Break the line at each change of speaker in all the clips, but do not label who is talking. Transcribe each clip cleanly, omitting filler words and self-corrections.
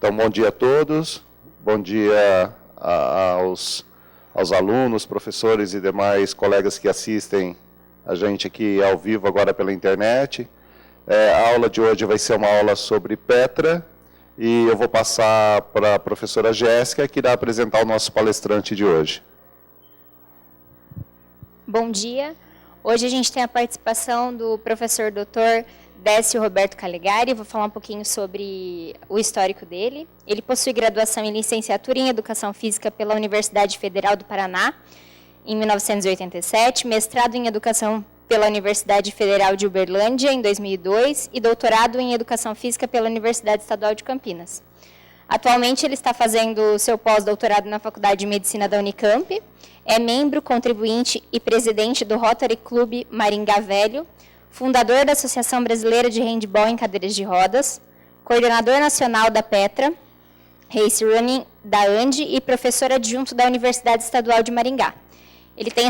Então, bom dia a todos, bom dia aos alunos, professores e demais colegas que assistem a gente aqui ao vivo agora pela internet. A aula de hoje vai ser uma aula sobre Petra e eu vou passar para a professora Jéssica, que irá apresentar o nosso palestrante de hoje.
Bom dia. Hoje a gente tem a participação do professor Dr. Décio Roberto Calegari. Vou falar um pouquinho sobre o histórico dele. Ele possui graduação em licenciatura em Educação Física pela Universidade Federal do Paraná, em 1987, mestrado em Educação pela Universidade Federal de Uberlândia, em 2002, e doutorado em Educação Física pela Universidade Estadual de Campinas. Atualmente, ele está fazendo seu pós-doutorado na Faculdade de Medicina da Unicamp, é membro, contribuinte e presidente do Rotary Club Maringá Velho, fundador da Associação Brasileira de Handball em Cadeiras de Rodas, coordenador nacional da Petra, Race Running da ANDE e professor adjunto da Universidade Estadual de Maringá. Ele tem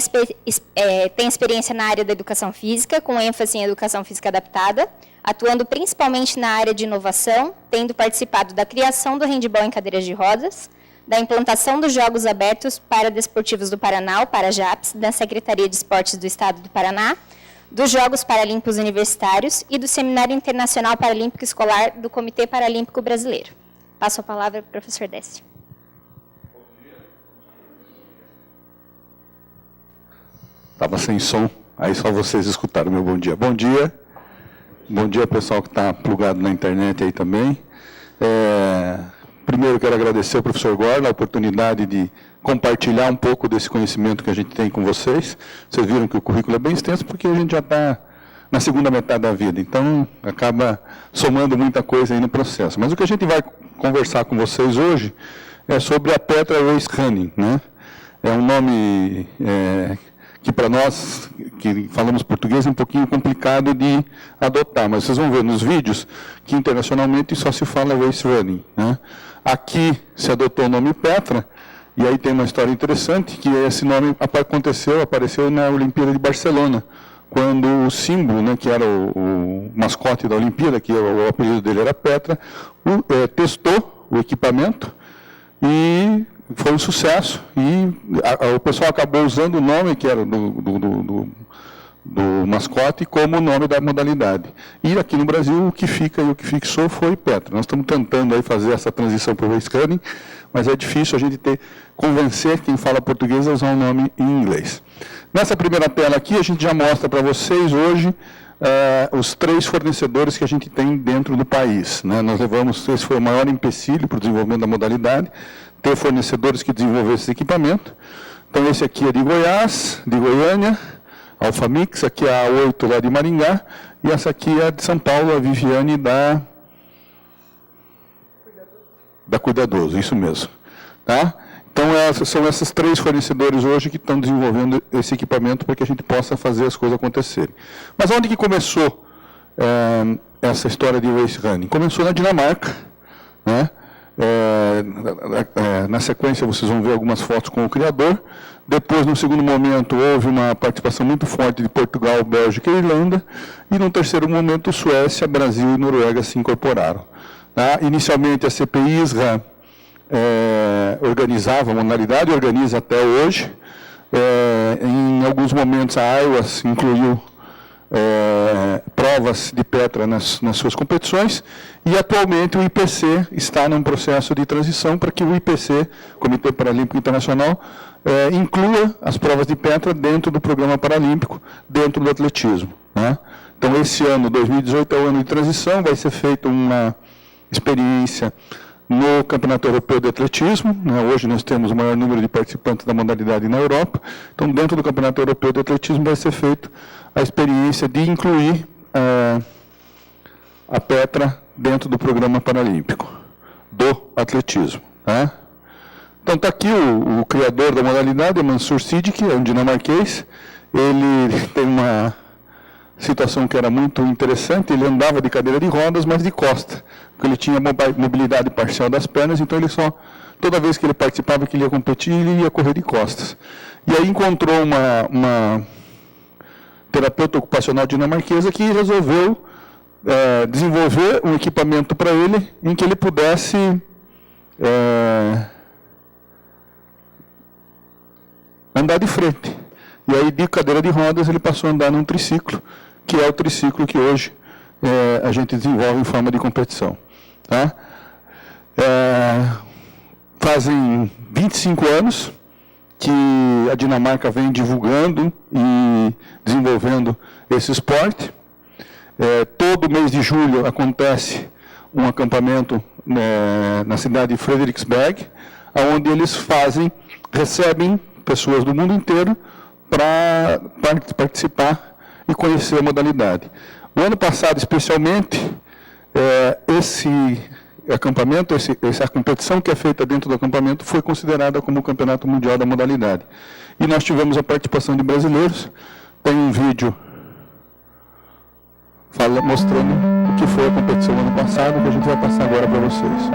experiência na área da educação física, com ênfase em educação física adaptada, atuando principalmente na área de inovação, tendo participado da criação do handball em cadeiras de rodas, da implantação dos Jogos Abertos para Desportivos do Paraná, o Parajaps, da Secretaria de Esportes do Estado do Paraná, dos Jogos Paralímpicos Universitários e do Seminário Internacional Paralímpico Escolar do Comitê Paralímpico Brasileiro. Passo a palavra para o professor Décio.
Estava sem som, aí só vocês escutaram meu bom dia. Bom dia. Bom dia, pessoal que está plugado na internet aí também. Primeiro, quero agradecer ao professor Gorla a oportunidade de compartilhar um pouco desse conhecimento que a gente tem com vocês. Vocês viram que o currículo é bem extenso, porque a gente já está na segunda metade da vida, então acaba somando muita coisa aí no processo. Mas o que a gente vai conversar com vocês hoje é sobre a Petra Race Running, né? É um nome que para nós, que falamos português, é um pouquinho complicado de adotar, mas vocês vão ver nos vídeos que internacionalmente só se fala Race Running, né? Aqui se adotou o nome Petra, e aí tem uma história interessante, que esse nome apareceu na Olimpíada de Barcelona, quando o símbolo, né, que era o mascote da Olimpíada, que o apelido dele era Petra, testou o equipamento e foi um sucesso, e o pessoal acabou usando o nome que era do mascote como o nome da modalidade. E aqui no Brasil o que fica e o que fixou foi Petra. Nós estamos tentando aí fazer essa transição para o race running, mas é difícil a gente convencer quem fala português a usar o nome em inglês. Nessa primeira tela aqui a gente já mostra para vocês hoje os 3 fornecedores que a gente tem dentro do país, né? Nós levamos, esse foi o maior empecilho para o desenvolvimento da modalidade, ter fornecedores que desenvolvessem esse equipamento. Então esse aqui é de Goiás, de Goiânia, Alfamix, aqui é a A8 lá de Maringá, e essa aqui é de São Paulo, a Viviane da Cuidadoso, isso mesmo. Tá? Então são esses 3 fornecedores hoje que estão desenvolvendo esse equipamento para que a gente possa fazer as coisas acontecerem. Mas onde que começou essa história de race running? Começou na Dinamarca, né? Na sequência vocês vão ver algumas fotos com o criador. Depois, no segundo momento, houve uma participação muito forte de Portugal, Bélgica e Irlanda. E no terceiro momento, Suécia, Brasil e Noruega se incorporaram. Tá? Inicialmente, a CPI ISRA organizava a modalidade, organiza até hoje. Em alguns momentos, a IWAS incluiu provas de Petra nas suas competições, e atualmente o IPC está num processo de transição para que o IPC, Comitê Paralímpico Internacional, inclua as provas de Petra dentro do programa paralímpico, dentro do atletismo, né? Então esse ano, 2018, é o ano de transição, vai ser feita uma experiência no Campeonato Europeu de Atletismo, né? Hoje nós temos o maior número de participantes da modalidade na Europa, então dentro do Campeonato Europeu de Atletismo vai ser feita a experiência de incluir a Petra dentro do programa paralímpico do atletismo. Tá? Então está aqui o criador da modalidade, Mansur Siddiqui, é um dinamarquês. Ele tem uma situação que era muito interessante, ele andava de cadeira de rodas, mas de costa, porque ele tinha mobilidade parcial das pernas, então ele toda vez que ele participava, que ele ia competir, ele ia correr de costas. E aí encontrou uma terapeuta ocupacional dinamarquesa que resolveu desenvolver um equipamento para ele, em que ele pudesse andar de frente. E aí, de cadeira de rodas, ele passou a andar num triciclo, que é o triciclo que hoje a gente desenvolve em forma de competição. Tá? Fazem 25 anos que a Dinamarca vem divulgando e desenvolvendo esse esporte. Todo mês de julho acontece um acampamento na cidade de Frederiksberg, onde eles recebem pessoas do mundo inteiro para participar e conhecer a modalidade. O ano passado, especialmente, esse acampamento, essa competição que é feita dentro do acampamento foi considerada como o Campeonato Mundial da modalidade. E nós tivemos a participação de brasileiros. Tem um vídeo mostrando o que foi a competição ano passado, que a gente vai passar agora para vocês.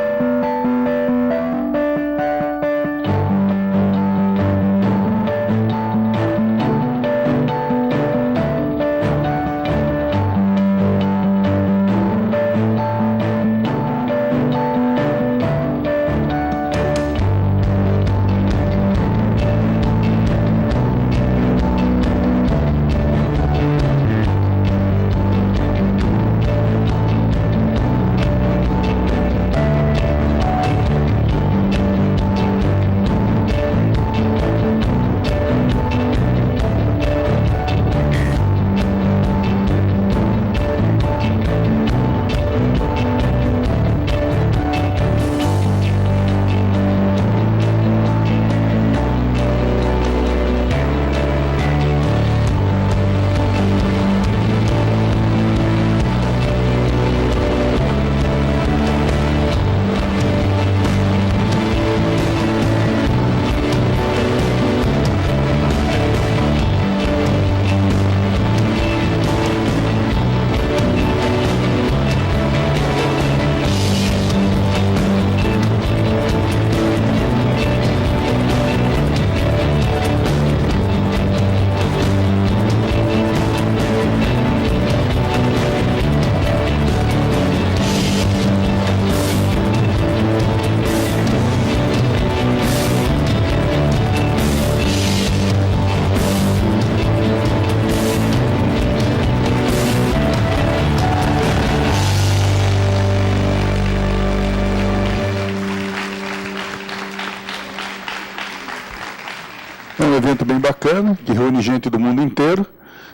É um evento bem bacana, que reúne gente do mundo inteiro,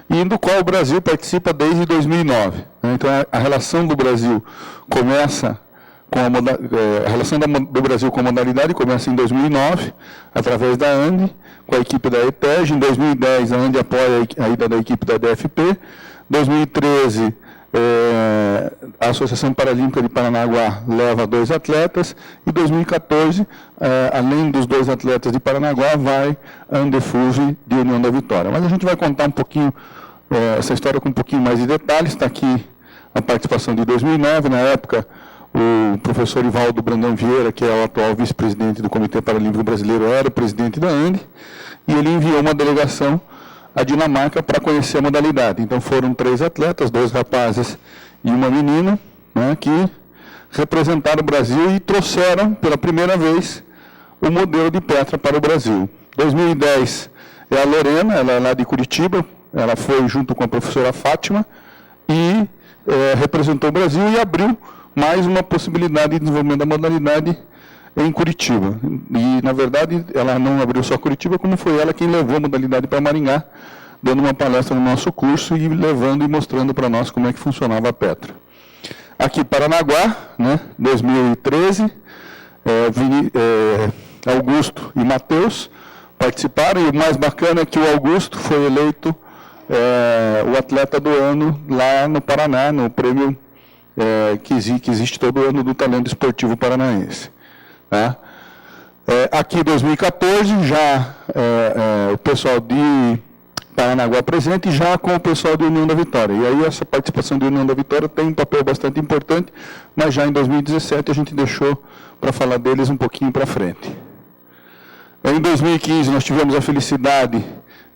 e do qual o Brasil participa desde 2009. Então, a relação do Brasil começa com a relação do Brasil com a modalidade começa em 2009, através da ANDE, com a equipe da ETEG. Em 2010, a ANDE apoia a ida da equipe da DFP. Em 2013, a Associação Paralímpica de Paranaguá leva 2 atletas. Em 2014, além dos 2 atletas de Paranaguá, vai a Andefuve de União da Vitória. Mas a gente vai contar um pouquinho, essa história com um pouquinho mais de detalhes. Está aqui a participação de 2009, na época, o professor Ivaldo Brandão Vieira, que é o atual vice-presidente do Comitê Paralímpico Brasileiro, era o presidente da ANDE, e ele enviou uma delegação à Dinamarca para conhecer a modalidade. Então foram 3 atletas, 2 rapazes e uma menina, né, que representaram o Brasil e trouxeram pela primeira vez o modelo de Petra para o Brasil. 2010 é a Lorena, ela é lá de Curitiba, ela foi junto com a professora Fátima e representou o Brasil e abriu mais uma possibilidade de desenvolvimento da modalidade em Curitiba. E, na verdade, ela não abriu só Curitiba, como foi ela quem levou a modalidade para Maringá, dando uma palestra no nosso curso e levando e mostrando para nós como é que funcionava a Petra. Aqui, Paranaguá, né, 2013, Augusto e Matheus participaram, e o mais bacana é que o Augusto foi eleito o atleta do ano lá no Paraná, no prêmio que existe todo ano do talento esportivo paranaense. Tá? Aqui em 2014, já o pessoal de Paranaguá presente, já com o pessoal de União da Vitória. E aí essa participação de União da Vitória tem um papel bastante importante, mas já em 2017 a gente deixou para falar deles um pouquinho para frente. Em 2015 nós tivemos a felicidade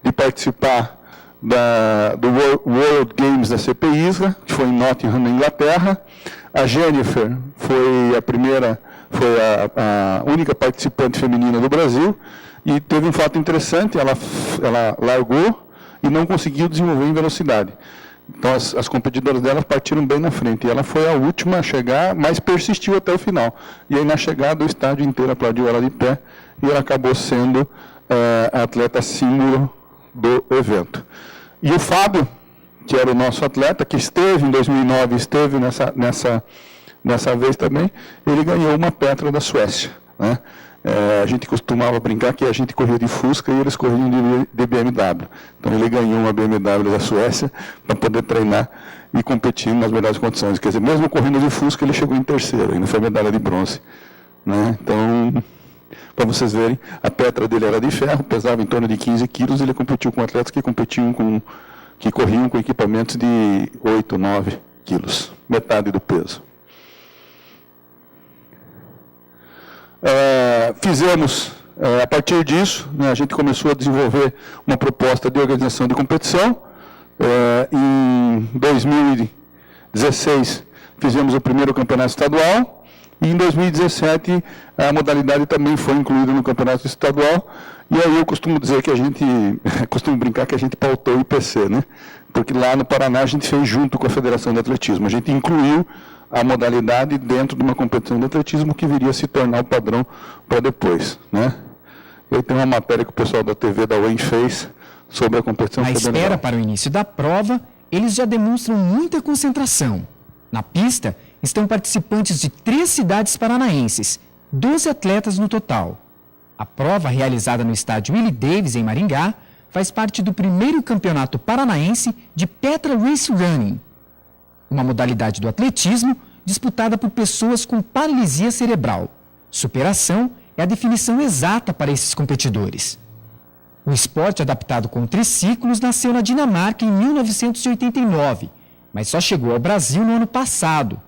de participar do World Games da CP ISRA, que foi em Nottingham, na Inglaterra. A Jennifer foi a primeira foi a única participante feminina do Brasil, e teve um fato interessante, ela largou e não conseguiu desenvolver em velocidade. Então, as competidoras dela partiram bem na frente, e ela foi a última a chegar, mas persistiu até o final. E aí, na chegada, o estádio inteiro aplaudiu ela de pé, e ela acabou sendo a atleta símbolo do evento. E o Fábio, que era o nosso atleta, que esteve em 2009, esteve nessa vez também, ele ganhou uma Petra da Suécia, né? A gente costumava brincar que a gente corria de Fusca e eles corriam de BMW. Então ele ganhou uma BMW da Suécia para poder treinar e competir nas melhores condições. Quer dizer, mesmo correndo de Fusca, ele chegou em terceiro, ainda foi medalha de bronze, né? Então, para vocês verem, a Petra dele era de ferro, pesava em torno de 15 quilos, ele competiu com atletas que corriam com equipamentos de 8, 9 quilos, metade do peso. Fizemos, a partir disso, né, a gente começou a desenvolver uma proposta de organização de competição. Em 2016, fizemos o primeiro campeonato estadual, e em 2017, a modalidade também foi incluída no campeonato estadual, e aí eu costumo dizer que costumo brincar que a gente pautou o IPC, né? Porque lá no Paraná a gente fez junto com a Federação de Atletismo, a gente incluiu a modalidade dentro de uma competição de atletismo que viria a se tornar o padrão para depois, né? Eu tenho uma matéria que o pessoal da TV da UEM fez sobre a competição.
Na espera para o início da prova, eles já demonstram muita concentração. Na pista, estão participantes de 3 cidades paranaenses, 12 atletas no total. A prova, realizada no estádio Willie Davis, em Maringá, faz parte do primeiro campeonato paranaense de Petra Race Running, uma modalidade do atletismo disputada por pessoas com paralisia cerebral. Superação é a definição exata para esses competidores. O esporte adaptado com triciclos nasceu na Dinamarca em 1989, mas só chegou ao Brasil no ano passado.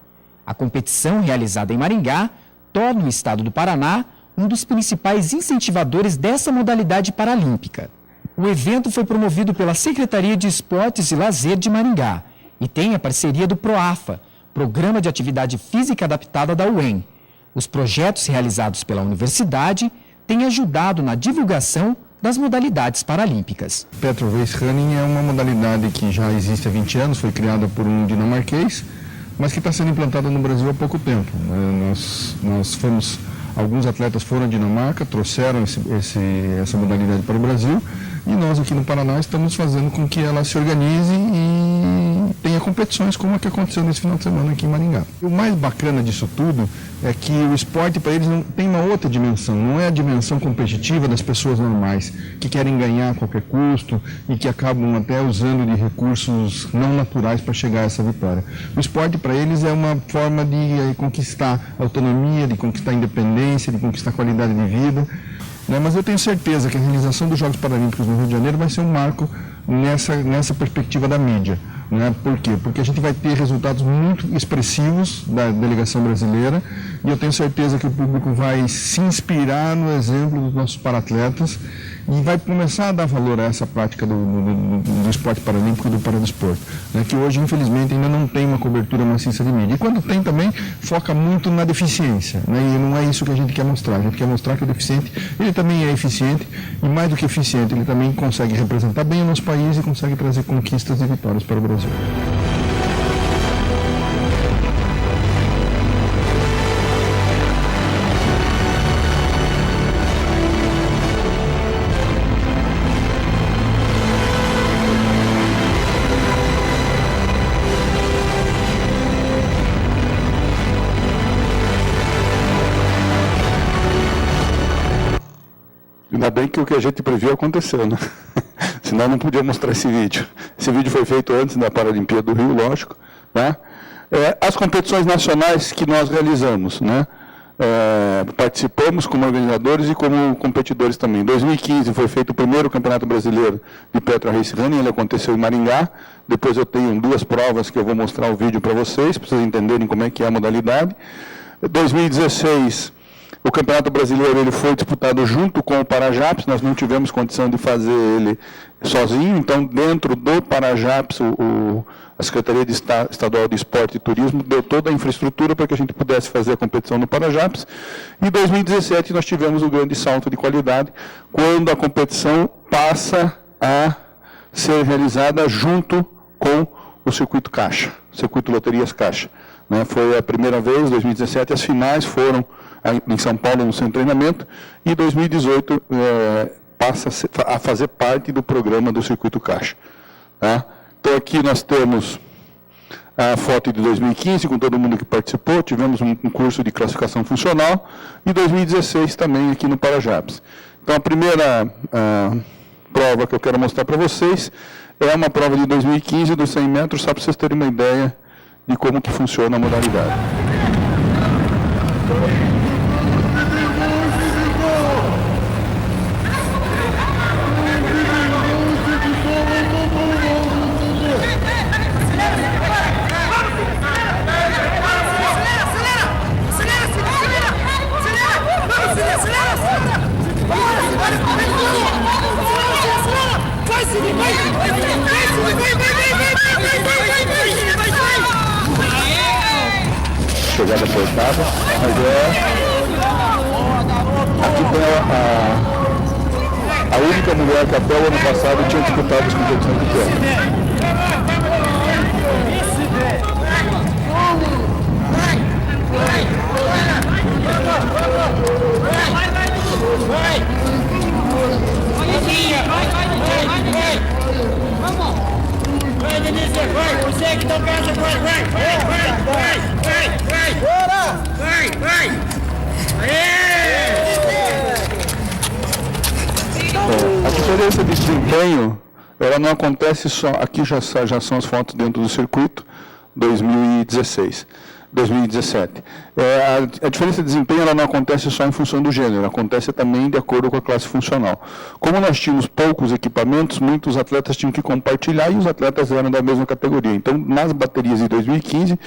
A competição, realizada em Maringá, torna o estado do Paraná um dos principais incentivadores dessa modalidade paralímpica. O evento foi promovido pela Secretaria de Esportes e Lazer de Maringá e tem a parceria do PROAFA, Programa de Atividade Física Adaptada da UEM. Os projetos realizados pela universidade têm ajudado na divulgação das modalidades paralímpicas.
Petra Race Running é uma modalidade que já existe há 20 anos, foi criada por um dinamarquês, mas que está sendo implantada no Brasil há pouco tempo. Alguns atletas foram à Dinamarca, trouxeram essa modalidade para o Brasil, e nós aqui no Paraná estamos fazendo com que ela se organize e tenha competições como a que aconteceu nesse final de semana aqui em Maringá. O mais bacana disso tudo é que o esporte para eles não tem uma outra dimensão, não é a dimensão competitiva das pessoas normais, que querem ganhar a qualquer custo e que acabam até usando de recursos não naturais para chegar a essa vitória. O esporte para eles é uma forma de conquistar autonomia, de conquistar independência, de conquistar qualidade de vida. Mas eu tenho certeza que a realização dos Jogos Paralímpicos no Rio de Janeiro vai ser um marco nessa perspectiva da mídia. Por quê? Porque a gente vai ter resultados muito expressivos da delegação brasileira, e eu tenho certeza que o público vai se inspirar no exemplo dos nossos paratletas e vai começar a dar valor a essa prática do esporte paralímpico e do paradesporto, que hoje, infelizmente, ainda não tem uma cobertura maciça de mídia. E quando tem também, foca muito na deficiência, e não é isso que a gente quer mostrar. A gente quer mostrar que o deficiente, ele também é eficiente, e mais do que eficiente, ele também consegue representar bem o nosso país e consegue trazer conquistas e vitórias para o Brasil.
Ainda bem que o que a gente previu aconteceu, né? Senão não podia mostrar esse vídeo. Esse vídeo foi feito antes da Paralimpíada do Rio, lógico, né? As competições nacionais que nós realizamos, né? Participamos como organizadores e como competidores também. Em 2015 foi feito o primeiro Campeonato Brasileiro de Petra Race Running, ele aconteceu em Maringá. Depois eu tenho 2 provas que eu vou mostrar o vídeo para vocês entenderem como é que é a modalidade. Em 2016... o Campeonato Brasileiro ele foi disputado junto com o Parajaps, nós não tivemos condição de fazer ele sozinho, então dentro do Parajaps A Secretaria Estadual de Esporte e Turismo deu toda a infraestrutura para que a gente pudesse fazer a competição no Parajaps. Em 2017, nós tivemos um grande salto de qualidade, quando a competição passa a ser realizada junto com o Circuito Caixa, Circuito Loterias Caixa. Né? Foi a primeira vez, 2017, as finais foram em São Paulo, no centro de treinamento, e 2018 passa a fazer parte do programa do Circuito Caixa. Tá? Então, aqui nós temos a foto de 2015, com todo mundo que participou, tivemos um curso de classificação funcional, e 2016 também aqui no Parajaps. Então, a primeira prova que eu quero mostrar para vocês é uma prova de 2015 dos 100 metros, só para vocês terem uma ideia de como que funciona a modalidade. Chegada apertada, mas aqui tem a única mulher que até o ano passado tinha disputado as competições de pé.
Vai, Denise, vai! Você que tá perto, vai!
A diferença de desempenho, ela não acontece só, aqui já são as fotos dentro do circuito, 2017. A diferença de desempenho ela não acontece só em função do gênero, acontece também de acordo com a classe funcional. Como nós tínhamos poucos equipamentos, muitos atletas tinham que compartilhar e os atletas eram da mesma categoria. Então, nas baterias de 2015,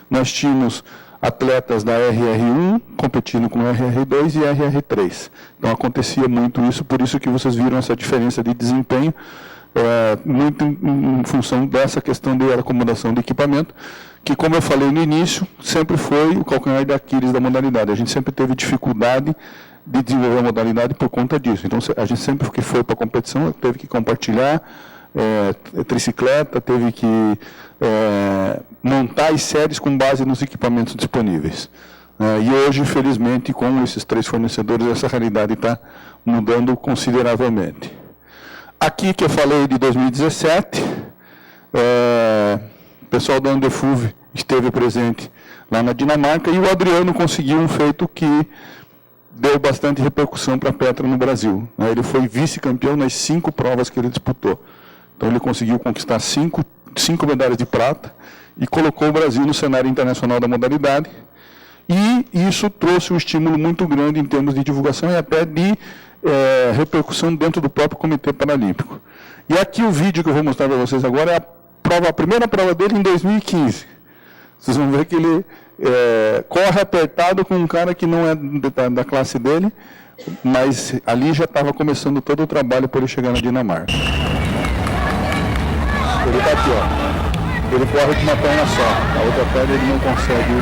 nós tínhamos atletas da RR1 competindo com RR2 e RR3. Então, acontecia muito isso, por isso que vocês viram essa diferença de desempenho, muito em função dessa questão de acomodação de equipamento, que, como eu falei no início, sempre foi o calcanhar de Aquiles da modalidade. A gente sempre teve dificuldade de desenvolver a modalidade por conta disso. Então, a gente sempre que foi para a competição teve que compartilhar tricicleta, teve que montar as séries com base nos equipamentos disponíveis. E hoje, infelizmente, com esses 3 fornecedores, essa realidade está mudando consideravelmente. Aqui que eu falei de 2017, o pessoal da Andefuv esteve presente lá na Dinamarca e o Adriano conseguiu um feito que deu bastante repercussão para a Petra no Brasil. Ele foi vice-campeão nas 5 provas que ele disputou. Então ele conseguiu conquistar 5 medalhas de prata e colocou o Brasil no cenário internacional da modalidade. E isso trouxe um estímulo muito grande em termos de divulgação e até de repercussão dentro do próprio Comitê Paralímpico. E aqui o vídeo que eu vou mostrar para vocês agora é a primeira prova dele em 2015. Vocês vão ver que ele corre apertado com um cara que não é da classe dele, mas ali já estava começando todo o trabalho para ele chegar na Dinamarca. Ele está aqui, ó. Ele corre com uma perna só, a outra perna ele não consegue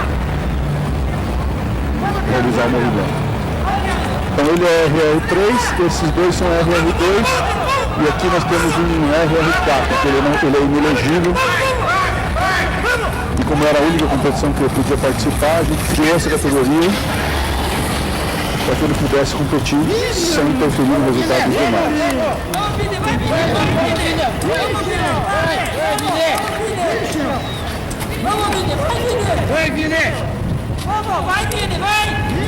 realizar o movimento. Então ele é RR3, esses dois são RR2, e aqui nós temos um RR4, que ele é inelegível. E como era a única competição que eu podia participar, a gente criou essa categoria para que ele pudesse competir sem interferir no resultado dos demais.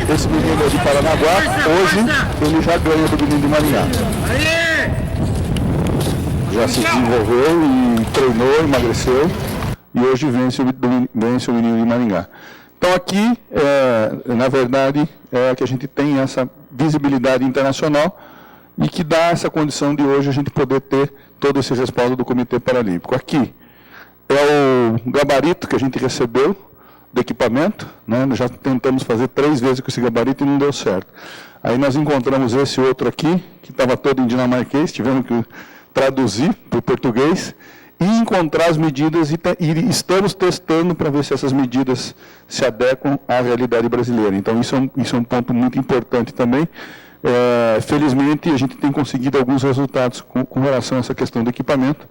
Esse menino é de Paranaguá, hoje ele já ganha do menino de Maringá. Já se desenvolveu e treinou, emagreceu e hoje vence o menino de Maringá. Então aqui, na verdade, é que a gente tem essa visibilidade internacional e que dá essa condição de hoje a gente poder ter todo esse respaldo do Comitê Paralímpico. Aqui é o gabarito que a gente recebeu do equipamento, né? Nós já tentamos fazer 3 vezes com esse gabarito e não deu certo. Aí nós encontramos esse outro aqui, que estava todo em dinamarquês, tivemos que traduzir para o português. e encontrar as medidas, e estamos testando para ver se essas medidas se adequam à realidade brasileira. Então, isso é um ponto muito importante também. Felizmente, a gente tem conseguido alguns resultados com relação a essa questão do equipamento.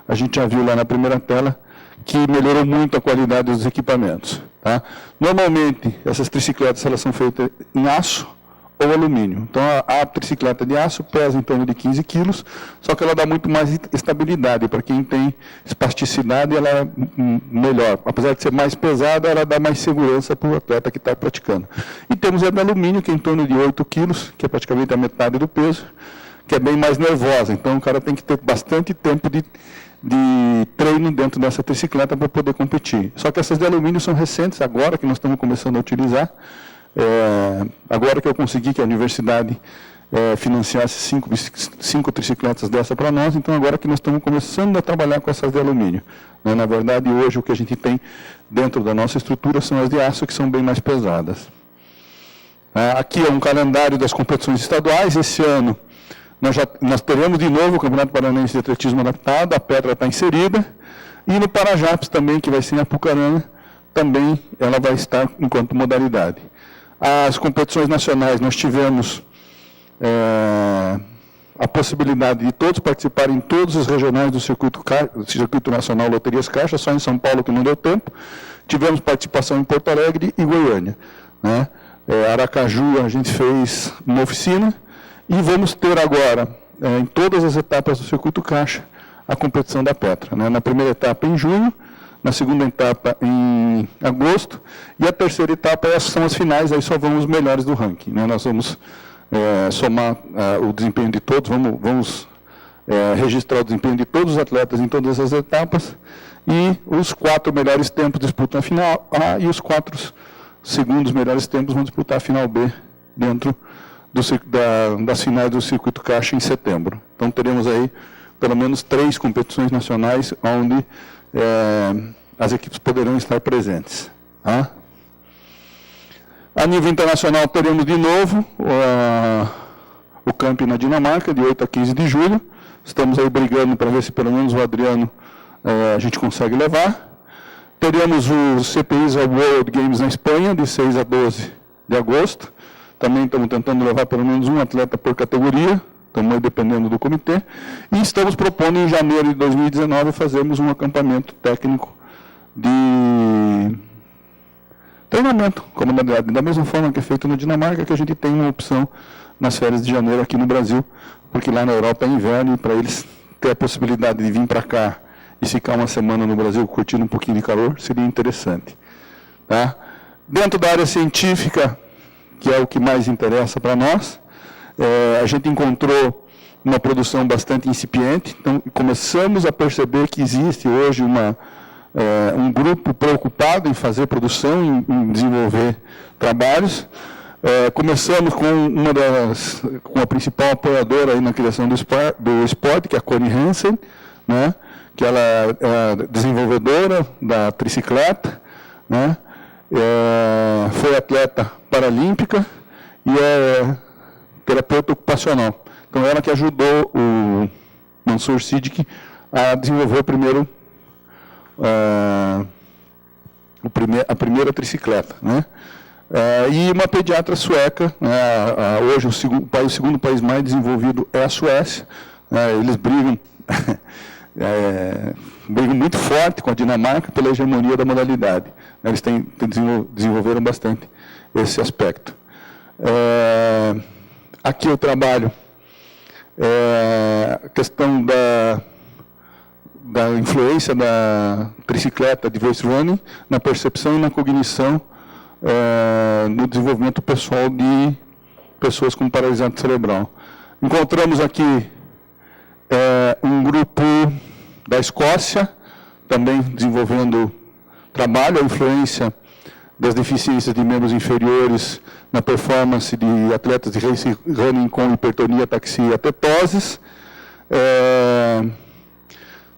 A gente já viu lá na primeira tela que melhorou muito a qualidade dos equipamentos. Tá? Normalmente, essas tricicletas elas são feitas em aço ou alumínio. Então, a tricicleta de aço pesa em torno de 15 quilos, só que ela dá muito mais estabilidade. Para quem tem espasticidade, ela é melhor. Apesar de ser mais pesada, ela dá mais segurança para o atleta que está praticando. E temos a de alumínio, que é em torno de 8 quilos, que é praticamente a metade do peso, que é bem mais nervosa. Então, o cara tem que ter bastante tempo de treino dentro dessa tricicleta para poder competir. Só que essas de alumínio são recentes, agora que nós estamos começando a utilizar. Agora que eu consegui que a universidade financiasse 5 tricicletas dessa para nós, então agora que nós estamos começando a trabalhar com essas de alumínio. Na verdade, hoje o que a gente tem dentro da nossa estrutura são as de aço, que são bem mais pesadas. Aqui é um calendário das competições estaduais. Esse ano nós teremos de novo o Campeonato Paranaense de Atletismo Adaptado, a Petra está inserida, e no Parajaps também, que vai ser em Apucarana, também ela vai estar enquanto modalidade. As competições nacionais, nós tivemos a possibilidade de todos participarem em todos os regionais do Circuito Nacional Loterias Caixa, só em São Paulo que não deu tempo. Tivemos participação em Porto Alegre e Goiânia. Né? Aracaju a gente fez uma oficina, e vamos ter agora, em todas as etapas do Circuito Caixa, a competição da Petra. Né? Na primeira etapa em junho, na segunda etapa em agosto, e a terceira etapa são as finais, aí só vão os melhores do ranking. Né? Nós vamos somar o desempenho de todos, vamos registrar o desempenho de todos os atletas em todas as etapas, e os 4 melhores tempos disputam a final A, e os 4 segundos melhores tempos vão disputar a final B, dentro das finais do Circuito Caixa em setembro. Então, teremos aí pelo menos 3 competições nacionais onde as equipes poderão estar presentes. Tá? A nível internacional, teremos de novo o Camp na Dinamarca, de 8 a 15 de julho. Estamos aí brigando para ver se pelo menos o Adriano a gente consegue levar. Teremos os CPIs World Games na Espanha, de 6 a 12 de agosto. Também estamos tentando levar pelo menos um atleta por categoria, estamos dependendo do comitê. E estamos propondo em janeiro de 2019 fazermos um acampamento técnico de treinamento com a modalidade, da mesma forma que é feito na Dinamarca, que a gente tem uma opção nas férias de janeiro aqui no Brasil, porque lá na Europa é inverno, e para eles ter a possibilidade de vir para cá e ficar uma semana no Brasil curtindo um pouquinho de calor, seria interessante. Tá? Dentro da área científica, que é o que mais interessa para nós, a gente encontrou uma produção bastante incipiente, então começamos a perceber que existe hoje um grupo preocupado em fazer produção, em desenvolver trabalhos. Começamos com a principal apoiadora aí na criação do esporte, que é a Connie Hansen, né, que ela é desenvolvedora da tricicleta, né, foi atleta paralímpica e é terapeuta ocupacional. Então, ela que ajudou o Mansur Siddiqui a desenvolver a primeira tricicleta. Né? E uma pediatra sueca, né, hoje o segundo país mais desenvolvido é a Suécia. Eles brigam, brigam muito forte com a Dinamarca pela hegemonia da modalidade. Eles desenvolveram bastante esse aspecto. Aqui eu trabalho a questão da influência da tricicleta de voice running na percepção e na cognição no desenvolvimento pessoal de pessoas com paralisia cerebral. Encontramos aqui um grupo da Escócia, também desenvolvendo trabalho, a influência das deficiências de membros inferiores na performance de atletas de race running com hipertonia, ataxia e atetoses.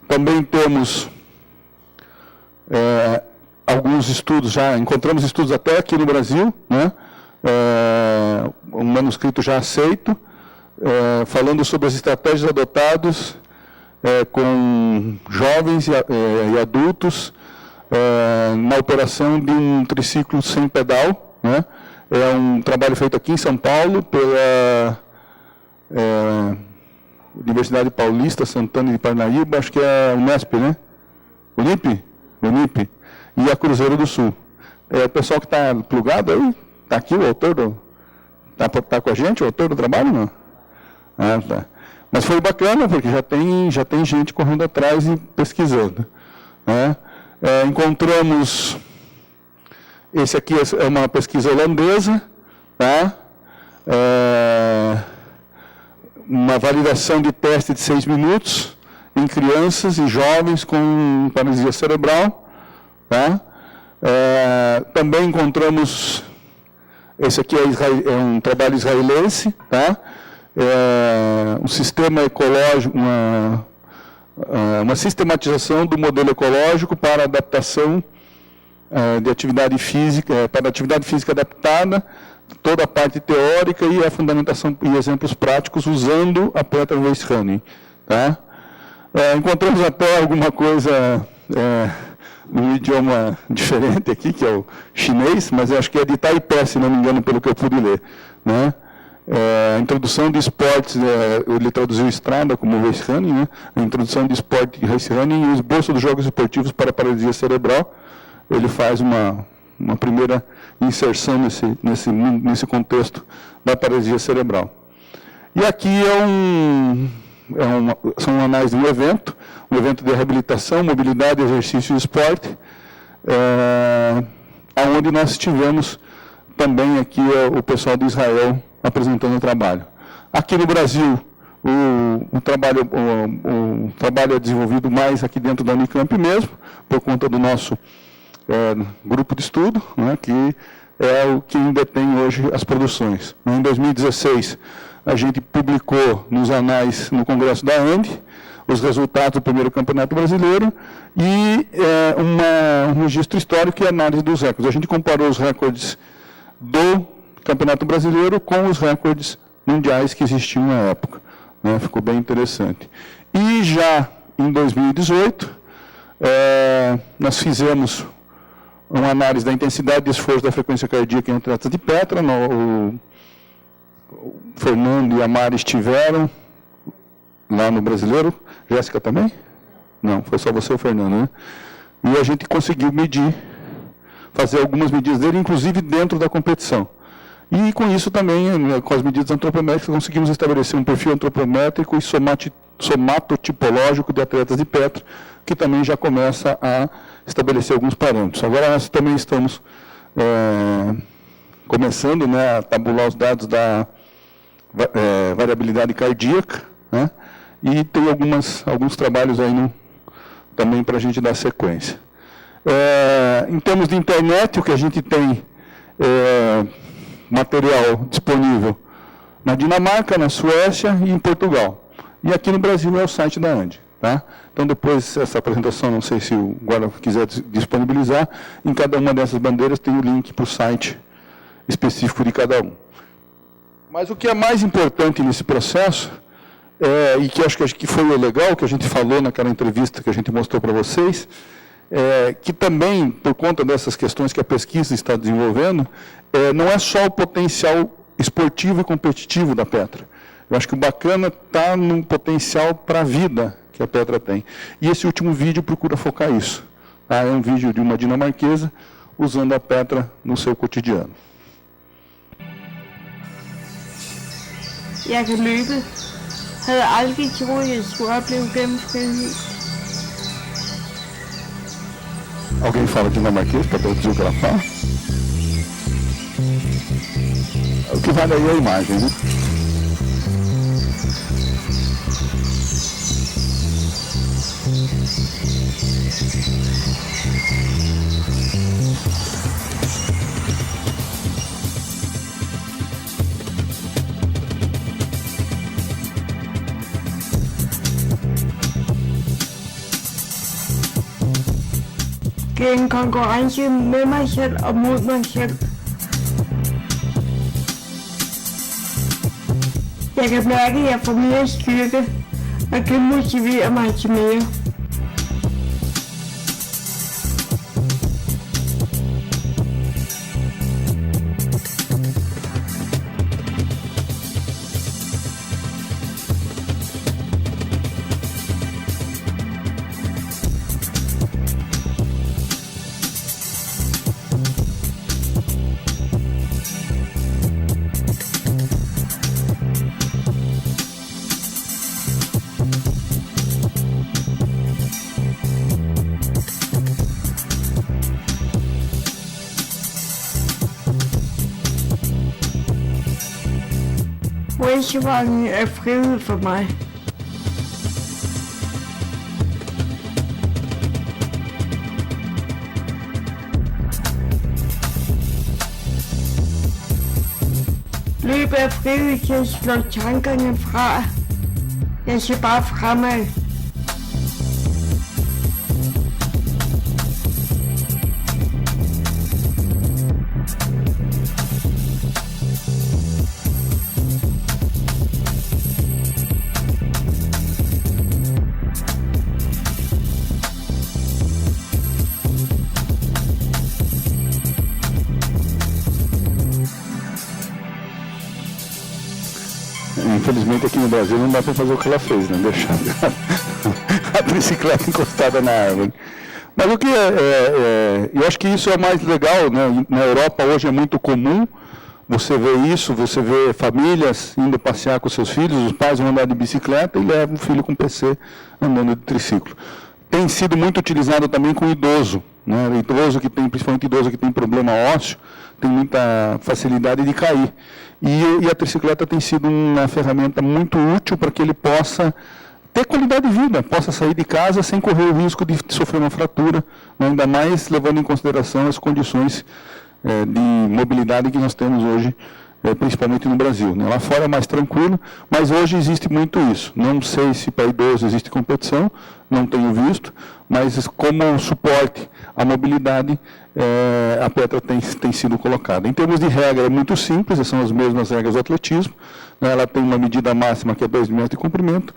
Também temos alguns estudos, encontramos estudos até aqui no Brasil, né? Um manuscrito já aceito, falando sobre as estratégias adotadas com jovens e adultos na operação de um triciclo sem pedal, né? É um trabalho feito aqui em São Paulo pela Universidade Paulista Santana de Parnaíba, acho que é a Unesp, né? Unip, e a Cruzeiro do Sul. O pessoal que está plugado aí, está aqui o autor Está com a gente o autor do trabalho, não? Ah, tá. Mas foi bacana, porque já tem gente correndo atrás e pesquisando, né? Encontramos, esse aqui é uma pesquisa holandesa, tá? Uma validação de teste de 6 minutos em crianças e jovens com paralisia cerebral, tá? Também encontramos, esse aqui é um trabalho israelense, tá? Um sistema ecológico, uma sistematização do modelo ecológico para adaptação de atividade física, para atividade física adaptada, toda a parte teórica e a fundamentação e exemplos práticos usando a Petra Waste Running, tá? Encontramos até alguma coisa num idioma diferente aqui, que é o chinês, mas acho que é de Taipei, se não me engano, pelo que eu pude ler, né? A introdução de esportes, ele traduziu estrada como race running, né? A introdução de esporte race running e o esboço dos jogos esportivos para a paralisia cerebral. Ele faz uma primeira inserção nesse contexto da paralisia cerebral. E aqui são anais de um evento de reabilitação, mobilidade, exercício e esporte, onde nós tivemos também aqui o pessoal de Israel apresentando o trabalho. Aqui no Brasil, o trabalho é desenvolvido mais aqui dentro da Unicamp mesmo, por conta do nosso grupo de estudo, né, que é o que detém hoje as produções. Em 2016, a gente publicou nos anais, no Congresso da ANDE, os resultados do primeiro Campeonato Brasileiro e um registro histórico e análise dos recordes. A gente comparou os recordes do Campeonato Brasileiro com os recordes mundiais que existiam na época, né? Ficou bem interessante. E já em 2018, nós fizemos uma análise da intensidade de esforço da frequência cardíaca em atletas de Petra. O Fernando e a Mari estiveram lá no Brasileiro. Jéssica também? Não, foi só você e o Fernando, né? E a gente conseguiu fazer algumas medidas dele, inclusive dentro da competição. E com isso também, com as medidas antropométricas, conseguimos estabelecer um perfil antropométrico e somatotipológico de atletas de Petra, que também já começa a estabelecer alguns parâmetros. Agora nós também estamos começando, né, a tabular os dados da variabilidade cardíaca, né, e tem alguns trabalhos aí também para a gente dar sequência. Em termos de internet, o que a gente tem material disponível na Dinamarca, na Suécia e em Portugal. E aqui no Brasil é o site da ANDE. Tá? Então, depois, essa apresentação, não sei se o Guarda quiser disponibilizar, em cada uma dessas bandeiras tem o link para o site específico de cada um. Mas o que é mais importante nesse processo, e que acho que foi legal, que a gente falou naquela entrevista que a gente mostrou para vocês, que também, por conta dessas questões que a pesquisa está desenvolvendo, não é só o potencial esportivo e competitivo da Petra. Eu acho que o bacana está no potencial para a vida que a Petra tem. E esse último vídeo procura focar isso. Tá? É um vídeo de uma dinamarquesa usando a Petra no seu cotidiano.
Jeg kan løbe. Havde aldrig troet, at jeg skulle opleve gennemskuelighed.
Alguém fala dinamarquês para traduzir o que ela fala? O que vale aí é a imagem, né?
Det er en konkurrence med mig selv og mod mig selv. Jeg kan mærke, at jeg får mere styrke, og det motiverer mig til mere. Racevejen er frihed for mig. Løb af frihed kan slå tankerne fra. Jeg ser bare fremad.
Infelizmente aqui no Brasil não dá para fazer o que ela fez, né? Deixar a bicicleta encostada na árvore. Mas o que eu acho que isso é o mais legal, né? Na Europa hoje é muito comum você vê isso, você vê famílias indo passear com seus filhos, os pais vão andar de bicicleta e levam o filho com PC andando de triciclo. Tem sido muito utilizado também com idoso, né? Idoso que tem, principalmente idoso que tem problema ósseo, tem muita facilidade de cair. E a tricicleta tem sido uma ferramenta muito útil para que ele possa ter qualidade de vida, possa sair de casa sem correr o risco de sofrer uma fratura, né? Ainda mais levando em consideração as condições de mobilidade que nós temos hoje, principalmente no Brasil, né? Lá fora é mais tranquilo, mas hoje existe muito isso. Não sei se para idosos existe competição, não tenho visto, mas como suporte à mobilidade, a Petra tem sido colocada. Em termos de regra, é muito simples, são as mesmas regras do atletismo, né? Ela tem uma medida máxima que é 2 metros de comprimento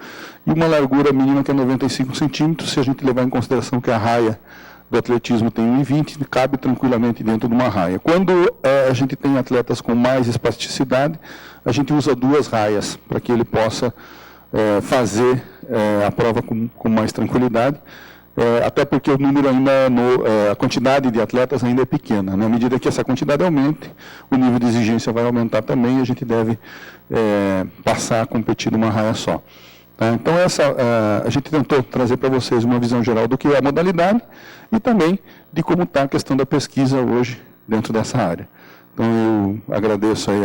e uma largura mínima que é 95 centímetros, se a gente levar em consideração que a raia do atletismo tem 1,20, cabe tranquilamente dentro de uma raia. Quando a gente tem atletas com mais espasticidade, a gente usa 2 raias para que ele possa fazer a prova com mais tranquilidade, até porque o número ainda, a quantidade de atletas ainda é pequena. Na medida que essa quantidade aumente, o nível de exigência vai aumentar também e a gente deve passar a competir numa raia só. Então, a gente tentou trazer para vocês uma visão geral do que é a modalidade e também de como está a questão da pesquisa hoje dentro dessa área. Então, eu agradeço aí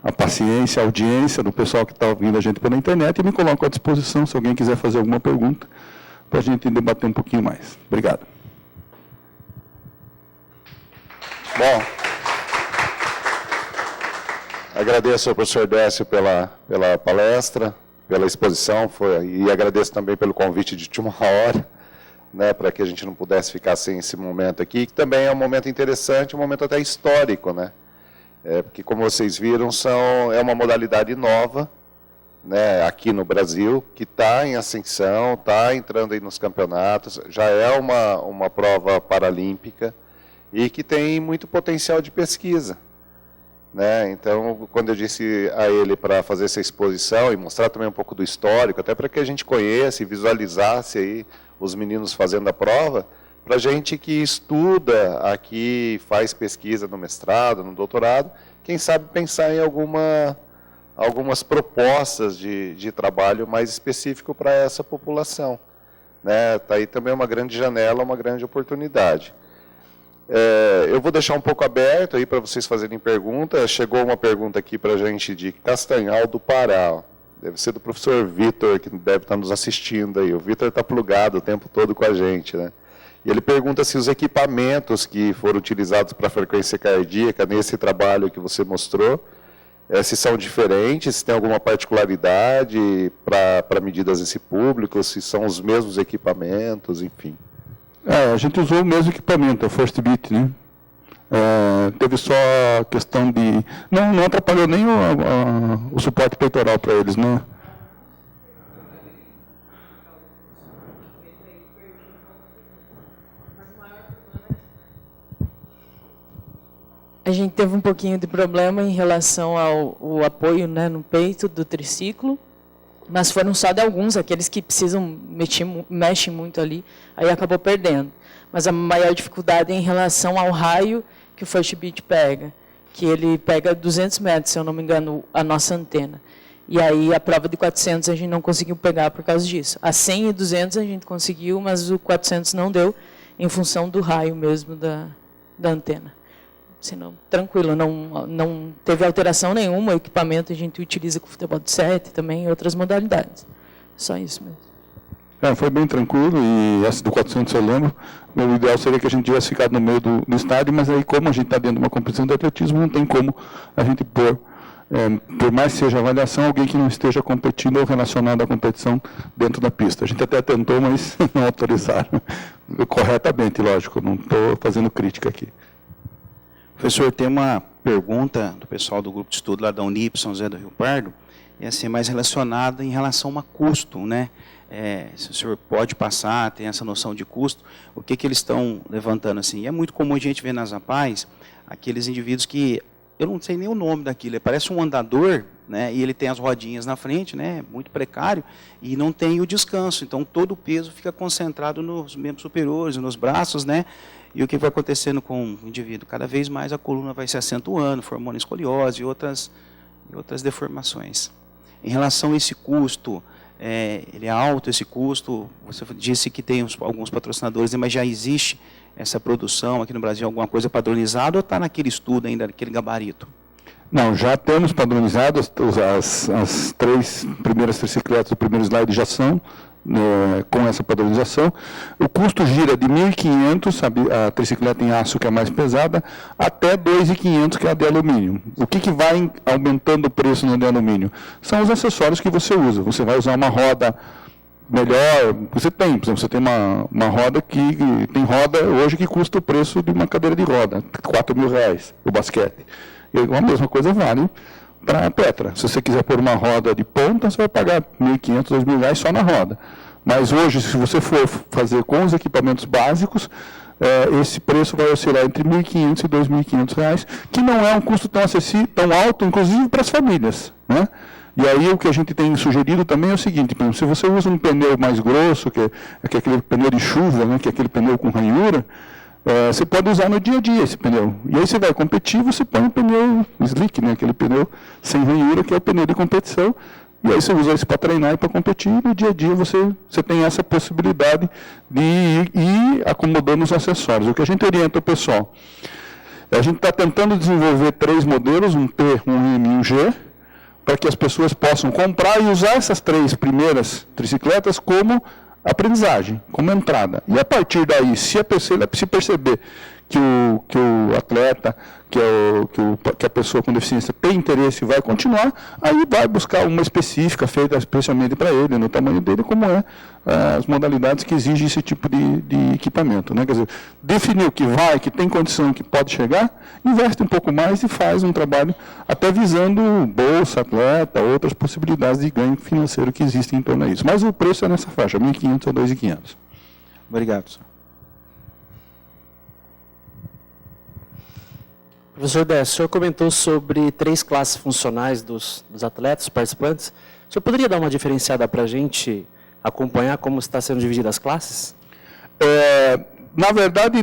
a paciência, a audiência do pessoal que está ouvindo a gente pela internet e me coloco à disposição se alguém quiser fazer alguma pergunta para a gente debater um pouquinho mais. Obrigado.
Bom, agradeço ao professor Décio pela palestra, pela exposição, e agradeço também pelo convite de última hora, né, para que a gente não pudesse ficar sem esse momento aqui, que também é um momento interessante, um momento até histórico, né? Porque, como vocês viram, é uma modalidade nova, né, aqui no Brasil, que está em ascensão, está entrando aí nos campeonatos, já é uma prova paralímpica e que tem muito potencial de pesquisa. Né? Então, quando eu disse a ele para fazer essa exposição e mostrar também um pouco do histórico, até para que a gente conheça e visualizasse aí os meninos fazendo a prova, para a gente que estuda aqui, faz pesquisa no mestrado, no doutorado, quem sabe pensar em algumas propostas de trabalho mais específico para essa população. Né? Tá aí também uma grande janela, uma grande oportunidade. Eu vou deixar um pouco aberto aí para vocês fazerem perguntas. Chegou uma pergunta aqui para a gente de Castanhal do Pará. Deve ser do professor Vitor, que deve estar nos assistindo aí. O Vitor está plugado o tempo todo com a gente, né? E ele pergunta se os equipamentos que foram utilizados para a frequência cardíaca nesse trabalho que você mostrou, se são diferentes, se tem alguma particularidade para medidas nesse público, se são os mesmos equipamentos, enfim.
A gente usou o mesmo equipamento, a First Beat, né? Teve só a questão de... Não atrapalhou nem o suporte peitoral para eles, né?
A gente teve um pouquinho de problema em relação ao apoio, né, no peito do triciclo, mas foram só de alguns, aqueles que precisam mexem muito ali, aí acabou perdendo. Mas a maior dificuldade é em relação ao raio que o First Beat pega, que ele pega 200 metros, se eu não me engano, a nossa antena. E aí a prova de 400 a gente não conseguiu pegar por causa disso. A 100 e 200 a gente conseguiu, mas o 400 não deu, em função do raio mesmo da antena. Senão, tranquilo, não teve alteração nenhuma, o equipamento a gente utiliza com futebol de 7 também e outras modalidades. Só isso mesmo.
Foi bem tranquilo, e essa do 400 eu lembro. O ideal seria que a gente tivesse ficado no meio do estádio, mas aí como a gente está dentro de uma competição de atletismo, não tem como a gente pôr, por mais que seja avaliação, alguém que não esteja competindo ou relacionado à competição dentro da pista. A gente até tentou, mas não autorizaram. Corretamente, lógico, não estou fazendo crítica aqui.
Professor, tem uma pergunta do pessoal do grupo de estudo lá da Unip, São José do Rio Pardo, e assim, mais relacionada em relação a custo, né? Se o senhor pode passar, tem essa noção de custo, o que eles estão levantando assim? E é muito comum a gente ver nas APAES aqueles indivíduos que, eu não sei nem o nome daquilo, parece um andador, né? E ele tem as rodinhas na frente, né? Muito precário, e não tem o descanso, então todo o peso fica concentrado nos membros superiores, nos braços, né? E o que vai acontecendo com o indivíduo? Cada vez mais a coluna vai se acentuando, formando escoliose e outras deformações. Em relação a esse custo, ele é alto esse custo? Você disse que tem alguns patrocinadores, mas já existe essa produção aqui no Brasil, alguma coisa padronizada, ou está naquele estudo ainda, naquele gabarito?
Não, já temos padronizado, as 3 primeiras tricicletas do primeiro slide já são com essa padronização. O custo gira de 1.500, a tricicleta em aço, que é a mais pesada, até 2.500, que é a de alumínio. O que vai aumentando o preço no de alumínio? São os acessórios que você usa. Você vai usar uma roda melhor, você tem, por exemplo, você tem uma roda que tem roda hoje que custa o preço de uma cadeira de roda, R$4.000, o basquete. E a mesma coisa vale para a Petra. Se você quiser pôr uma roda de ponta, você vai pagar R$1.500, R$2.000 só na roda. Mas hoje, se você for fazer com os equipamentos básicos, esse preço vai oscilar entre R$1.500 e R$2.500, que não é um custo tão acessível, tão alto, inclusive para as famílias, né? E aí o que a gente tem sugerido também é o seguinte, por exemplo, se você usa um pneu mais grosso, que é aquele pneu de chuva, né, que é aquele pneu com ranhura, você pode usar no dia a dia esse pneu. E aí você vai competir, você põe um pneu slick, né, aquele pneu sem ranhura, que é o pneu de competição, e aí você usa isso para treinar e para competir, e no dia a dia você tem essa possibilidade de ir acomodando os acessórios. O que a gente orienta o pessoal, a gente está tentando desenvolver 3 modelos, um P, um M e um G, para que as pessoas possam comprar e usar essas 3 primeiras tricicletas como aprendizagem, como entrada. E a partir daí, se a pessoa se perceber que o atleta, que a pessoa com deficiência tem interesse e vai continuar, aí vai buscar uma específica, feita especialmente para ele, no tamanho dele, como as modalidades que exigem esse tipo de equipamento, né? Quer dizer, definiu que vai, que tem condição, que pode chegar, investe um pouco mais e faz um trabalho até visando bolsa, atleta, outras possibilidades de ganho financeiro que existem em torno disso. Mas o preço é nessa faixa, 1.500 a 2.500.
Obrigado, senhor.
Professor Décio, o senhor comentou sobre 3 classes funcionais dos atletas, participantes. O senhor poderia dar uma diferenciada para a gente acompanhar como está sendo divididas as classes?
Na verdade,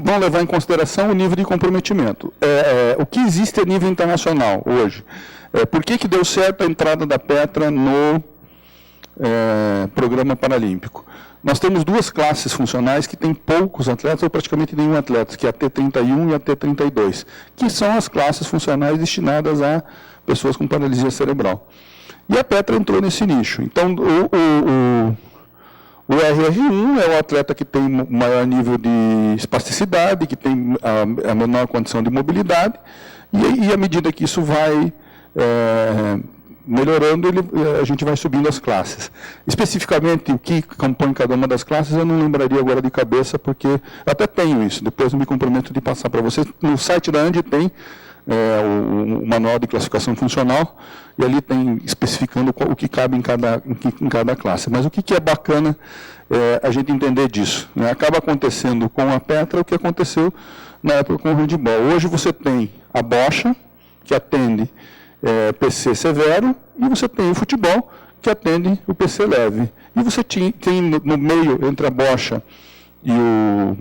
vão levar em consideração o nível de comprometimento. O que existe a nível internacional hoje? Por que deu certo a entrada da Petra no programa paralímpico? Nós temos 2 classes funcionais que têm poucos atletas, ou praticamente nenhum atleta, que é a T31 e a T32, que são as classes funcionais destinadas a pessoas com paralisia cerebral. E a Petra entrou nesse nicho. Então, o RR1 é o atleta que tem maior nível de espasticidade, que tem a menor condição de mobilidade, e à medida que isso vai melhorando, a gente vai subindo as classes. Especificamente, o que compõe cada uma das classes, eu não lembraria agora de cabeça, porque eu até tenho isso, depois eu me comprometo de passar para vocês. No site da ANDI tem o manual de classificação funcional, e ali tem especificando o que cabe em cada classe. Mas o que é bacana a gente entender disso, né? Acaba acontecendo com a Petra o que aconteceu na época com o handball. Hoje você tem a bocha, que atende PC severo, e você tem o futebol, que atende o PC leve. E você tem no meio, entre a bocha e o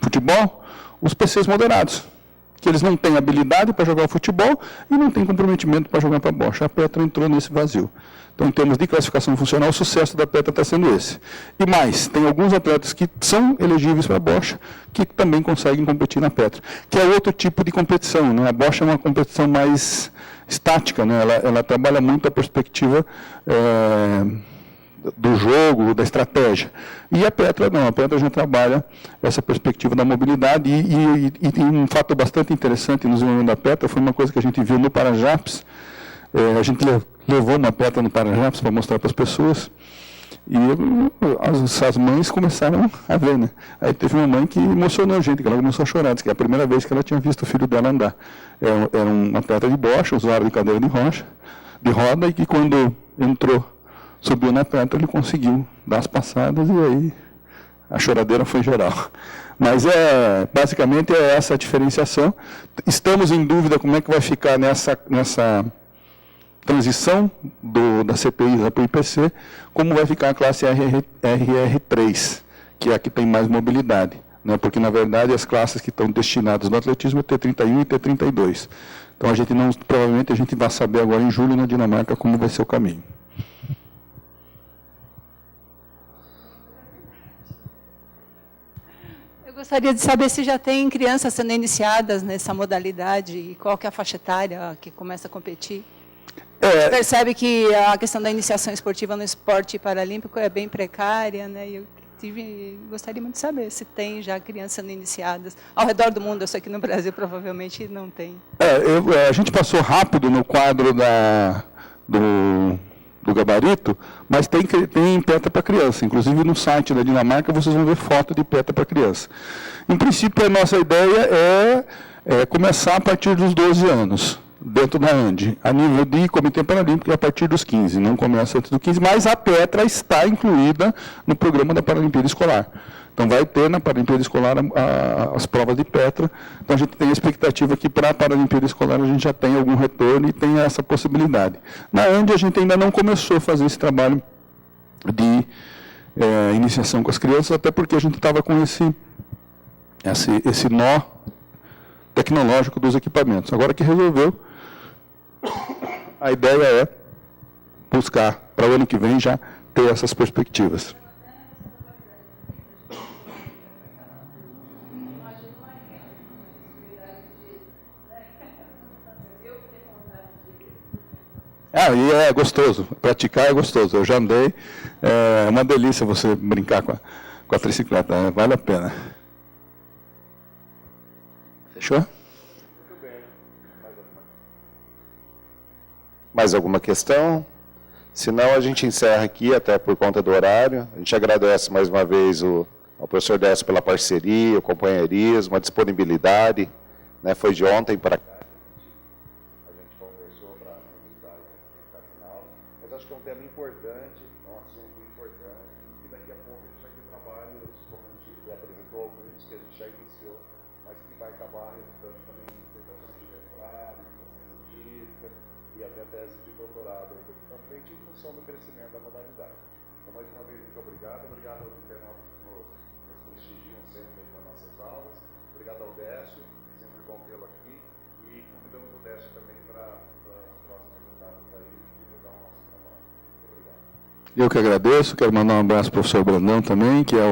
futebol, os PCs moderados, que eles não têm habilidade para jogar o futebol e não têm comprometimento para jogar para a bocha. A Petra entrou nesse vazio. Então, em termos de classificação funcional, o sucesso da Petra está sendo esse. E mais, tem alguns atletas que são elegíveis para a bocha, que também conseguem competir na Petra, que é outro tipo de competição, né? A bocha é uma competição mais estática, né? Ela trabalha muito a perspectiva do jogo, da estratégia. E a Petra não, a Petra já trabalha essa perspectiva da mobilidade e tem um fato bastante interessante no desenvolvimento da Petra, foi uma coisa que a gente viu no Parajaps. A gente levou uma Petra no Parajaps para mostrar para as pessoas e as mães começaram a ver, né? Aí teve uma mãe que emocionou a gente, que ela começou a chorar, disse que é a primeira vez que ela tinha visto o filho dela andar. Era uma Petra de bocha, usuário de cadeira de roda, e que quando subiu na Petra, ele conseguiu dar as passadas e aí a choradeira foi geral. Mas basicamente é essa a diferenciação. Estamos em dúvida como é que vai ficar nessa transição da CPI para o IPC, como vai ficar a classe RR3, que é a que tem mais mobilidade, né? Porque, na verdade, as classes que estão destinadas no atletismo é T31 e T32. Então, provavelmente a gente vai saber agora em julho na Dinamarca como vai ser o caminho.
Eu gostaria de saber se já tem crianças sendo iniciadas nessa modalidade e qual que é a faixa etária que começa a competir. Você percebe que a questão da iniciação esportiva no esporte paralímpico é bem precária, né? E eu gostaria muito de saber se tem já crianças sendo iniciadas ao redor do mundo. Eu sei que no Brasil provavelmente não tem.
A gente passou rápido no quadro do gabarito, mas tem Petra para criança. Inclusive no site da Dinamarca vocês vão ver foto de Petra para criança. Em princípio, a nossa ideia é começar a partir dos 12 anos. Dentro da ANDI, a nível de Comitê Paralímpico, é a partir dos 15, não começa antes dos 15, mas a Petra está incluída no programa da Paralimpíada Escolar. Então, vai ter na Paralimpíada Escolar as provas de Petra. Então, a gente tem a expectativa que para a Paralimpíada Escolar a gente já tem algum retorno e tem essa possibilidade. Na ANDI, a gente ainda não começou a fazer esse trabalho de iniciação com as crianças, até porque a gente estava com esse nó tecnológico dos equipamentos. Agora que resolveu, a ideia é buscar, para o ano que vem, já ter essas perspectivas. E é gostoso, praticar é gostoso. Eu já andei, é uma delícia você brincar com a tricicleta, vale a pena. Fechou?
Mais alguma questão? Se não, a gente encerra aqui, até por conta do horário. A gente agradece mais uma vez ao professor Décio pela parceria, o companheirismo, a disponibilidade. Né? Foi de ontem para cá. A gente conversou para visitar a final. Mas acho que é um tema importante, é um assunto importante, e daqui a pouco a gente vai ter trabalhos, como a gente apresentou alguns, que a gente já iniciou, mas que vai acabar resultando também em dissertação de mestrado, científica, e até tese de doutorado ainda aqui na frente, em função do crescimento da modalidade. Então, mais uma vez, muito obrigado. Obrigado aos internautas que nos prestigiam sempre nas nossas aulas. Obrigado ao Décio, sempre bom tê-lo aqui. E convidamos o Décio também para as próximas etapas aí, divulgar o nosso trabalho. Muito obrigado.
Eu que agradeço, quero mandar um abraço para o professor Brandão também, que é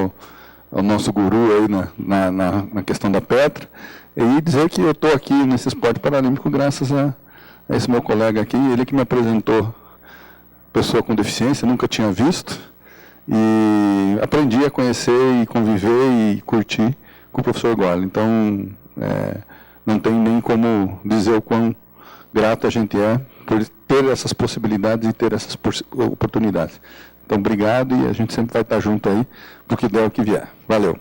o nosso guru aí na questão da Petra, e dizer que eu estou aqui nesse esporte paralímpico graças a esse meu colega aqui, ele que me apresentou pessoa com deficiência, nunca tinha visto, e aprendi a conhecer e conviver e curtir com o professor Gorla. Então, não tem nem como dizer o quão grato a gente é por ter essas possibilidades e ter essas oportunidades. Então, obrigado, e a gente sempre vai estar junto aí, porque der o que vier. Valeu.